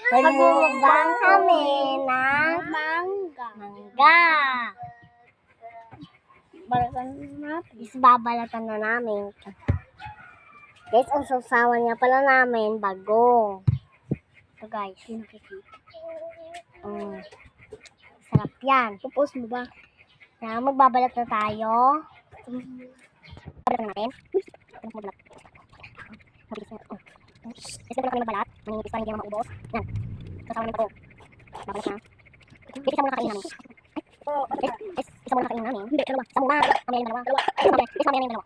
Magmumukbang kami ng mangga. Babalatan na namin. Guys, ang sausawan niya pala namin, bagong. Ito guys. Sarap yan. Pupos mo ba? Na, magbabalat na tayo. Babalat na natin. Magbalat. Mabilis na. Guys, na kami magbalat. Manginipis pa, hindi naman maubos. Yan. Sausawan namin bagong. Babalat na. Guys, isa muna kakainin namin. Isa muna kakainin namin. Hindi, dalawa. Isa muna. Kami yung dalawa. Guys, kami yung dalawa.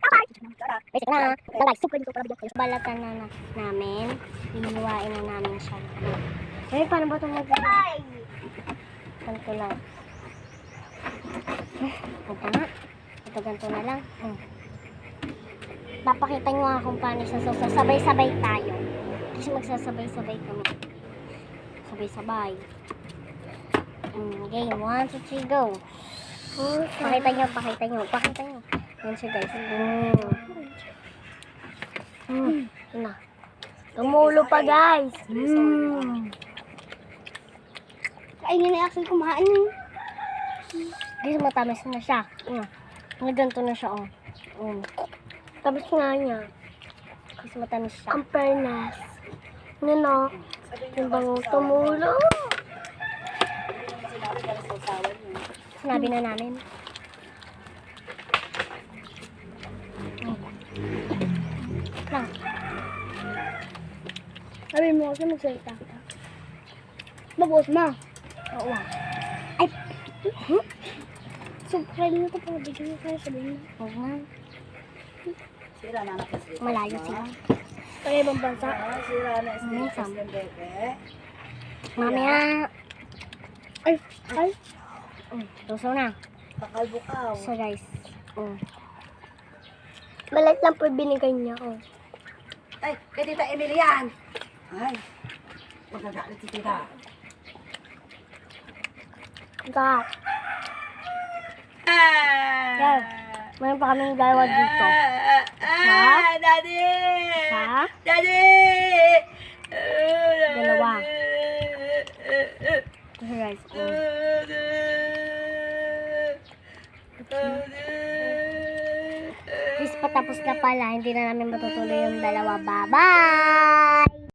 Guys, ito na. Guys, balatan na namin. Hinihiwain na namin siya. Eh, paano ba ito mag-balatan? Ganito lang. Ito nga. Ito ganito na lang. Papakita nyo nga kung paano siya. So, sabay-sabay tayo. Kasi magsasabay-sabay kami. Sabay-sabay. Game. 1, 2, 3, go. Pakita nyo. Yan siya guys. Na. Tumulo pa guys. Kainin na actually kumain. Guys, matamis na siya. Ganito na siya. Tamis nga niya. Kasi matamis siya. Ang fairness. Ano? Yung bang tumulo. Sinabi na namin. Lang. Sabi mo kasi magsalita ka. Babos ma. Oo. Ay. Subscribe mo ito para bigyan mo kayo sabihin mo. Oo nga. Malayo sila. Kaya ibang bansa. Minsan. Mamaya. Ay. Ay. Tuso na. Bakal-bukaw. So guys. Malit lang po binigay niya. Ay, kay Tita Emily yan. Ay, magagalit si Tita. God. Guys. Mayroon pa kaming dalawa dito. Daddy! Ha? Daddy! Dalawa. Ito guys. Guys, patapos na pala. Hindi na namin matutuloy yung dalawa. Bye-bye!